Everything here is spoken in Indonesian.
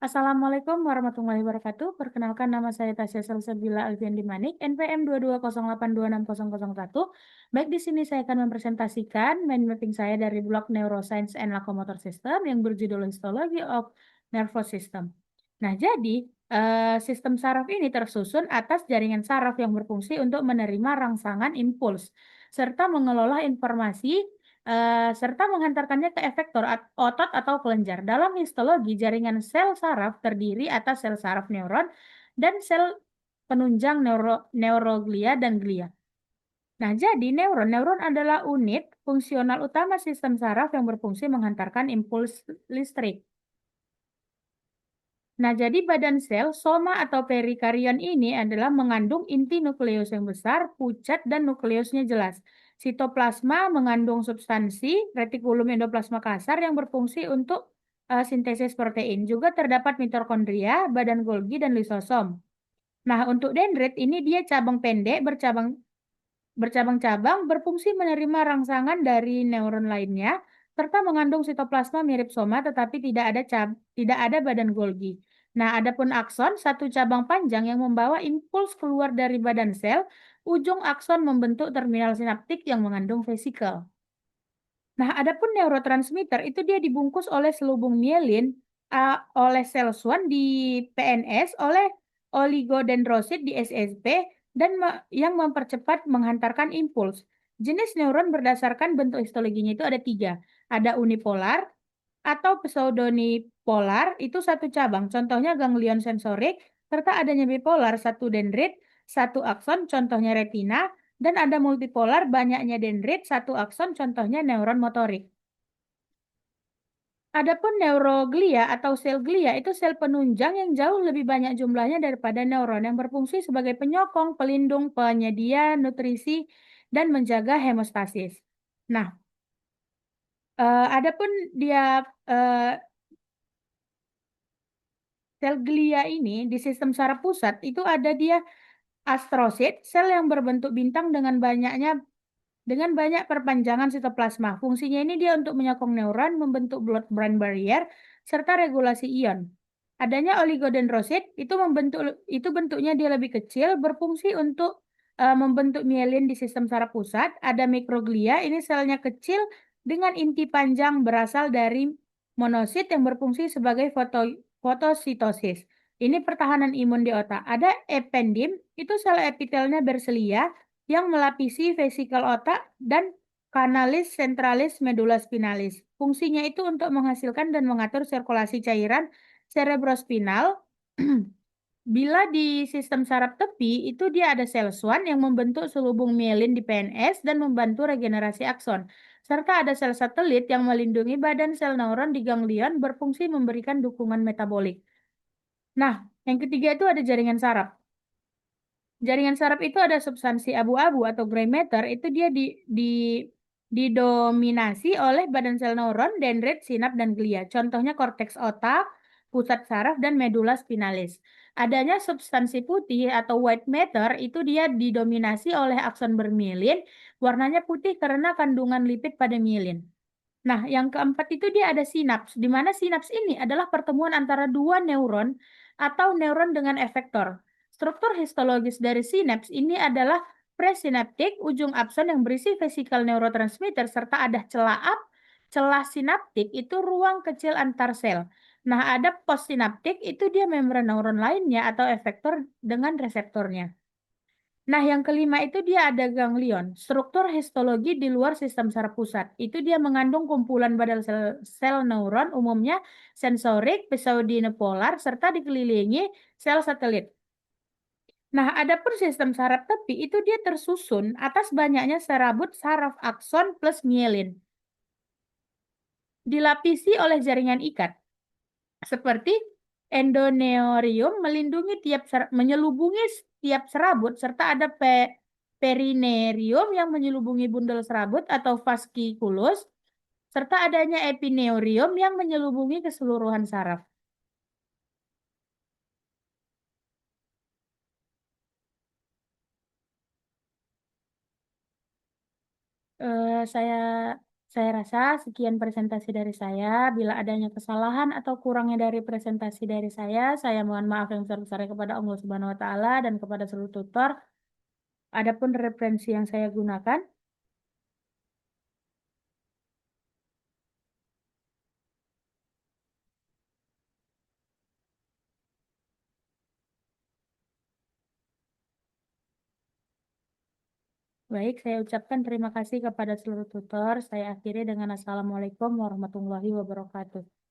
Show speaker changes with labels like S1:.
S1: Assalamualaikum warahmatullahi wabarakatuh. Perkenalkan nama saya Tasya Salsabila Alfiandi Manik, NPM 220826001. Baik, di sini saya akan mempresentasikan mind mapping saya dari blog Neuroscience and Locomotor System yang berjudul Histology of Nervous System. Nah, jadi sistem saraf ini tersusun atas jaringan saraf yang berfungsi untuk menerima rangsangan impuls serta mengelola informasi serta menghantarkannya ke efektor otot atau kelenjar. Dalam histologi, jaringan sel saraf terdiri atas sel saraf neuron dan sel penunjang neuroglia dan glia. Nah, jadi neuron adalah unit fungsional utama sistem saraf yang berfungsi menghantarkan impuls listrik. Nah, jadi badan sel, soma atau perikarion ini adalah mengandung inti nukleus yang besar, pucat, dan nukleusnya jelas. Sitoplasma mengandung substansi, retikulum endoplasma kasar yang berfungsi untuk sintesis protein. Juga terdapat mitokondria, badan Golgi, dan lisosom. Nah, untuk dendrit ini dia cabang pendek bercabang-cabang berfungsi menerima rangsangan dari neuron lainnya serta mengandung sitoplasma mirip soma tetapi tidak ada badan Golgi. Nah, adapun akson satu cabang panjang yang membawa impuls keluar dari badan sel, ujung akson membentuk terminal sinaptik yang mengandung vesikel. Nah, adapun neurotransmitter itu dia dibungkus oleh selubung mielin, oleh sel Schwann di PNS, oleh oligodendrosit di SSP, dan yang mempercepat menghantarkan impuls. Jenis neuron berdasarkan bentuk histologinya itu ada 3. Ada unipolar atau pseudonipolar, itu satu cabang, contohnya ganglion sensorik, serta adanya bipolar, satu dendrit, satu akson, contohnya retina, dan ada multipolar, banyaknya dendrit, satu akson, contohnya neuron motorik. Adapun neuroglia atau sel glia itu sel penunjang yang jauh lebih banyak jumlahnya daripada neuron yang berfungsi sebagai penyokong, pelindung, penyedia nutrisi, dan menjaga hemostasis. Nah, adapun dia sel glia ini di sistem saraf pusat itu ada dia astrosit, sel yang berbentuk bintang dengan banyak perpanjangan sitoplasma. Fungsinya ini dia untuk menyokong neuron, membentuk blood-brain barrier, serta regulasi ion. Adanya oligodendrosit itu bentuknya dia lebih kecil, berfungsi untuk membentuk mielin di sistem saraf pusat. Ada mikroglia, ini selnya kecil dengan inti panjang berasal dari monosit yang berfungsi sebagai fotositosis. Ini pertahanan imun di otak. Ada ependim, itu sel epitelnya berselia yang melapisi vesikel otak dan kanalis centralis medulla spinalis. Fungsinya itu untuk menghasilkan dan mengatur sirkulasi cairan cerebrospinal. Bila di sistem saraf tepi, itu dia ada sel Schwann yang membentuk selubung mielin di PNS dan membantu regenerasi akson. Serta ada sel satelit yang melindungi badan sel neuron di ganglion berfungsi memberikan dukungan metabolik. Nah, yang ketiga itu ada jaringan saraf. Jaringan saraf itu ada substansi abu-abu atau gray matter, itu dia didominasi oleh badan sel neuron, dendrit, sinap, dan glia. Contohnya korteks otak, pusat saraf, dan medulla spinalis. Adanya substansi putih atau white matter itu dia didominasi oleh akson bermielin, warnanya putih karena kandungan lipid pada mielin. Nah, yang keempat itu dia ada sinaps, di mana sinaps ini adalah pertemuan antara dua neuron atau neuron dengan efektor. Struktur histologis dari sinaps ini adalah presinaptik, ujung akson yang berisi vesikel neurotransmitter, serta ada celah sinaptik, itu ruang kecil antar sel. Nah, ada postsinaptik, itu dia membran neuron lainnya atau efektor dengan reseptornya. Nah, yang kelima itu dia ada ganglion, struktur histologi di luar sistem saraf pusat. Itu dia mengandung kumpulan badal sel neuron, umumnya sensorik, pseudonipolar, serta dikelilingi sel satelit. Nah, adapun sistem saraf tepi itu dia tersusun atas banyaknya serabut saraf akson plus mielin. Dilapisi oleh jaringan ikat. Seperti endoneurium menyelubungi tiap serabut serta ada perinerium yang menyelubungi bundel serabut atau fasciculus serta adanya epineurium yang menyelubungi keseluruhan saraf. Saya Saya rasa sekian presentasi dari saya. Bila adanya kesalahan atau kurangnya dari presentasi dari saya mohon maaf yang sebesar-besarnya kepada Allah Subhanahu wa taala dan kepada seluruh tutor. Adapun referensi yang saya gunakan, baik, saya ucapkan terima kasih kepada seluruh tutor. Saya akhiri dengan Assalamualaikum warahmatullahi wabarakatuh.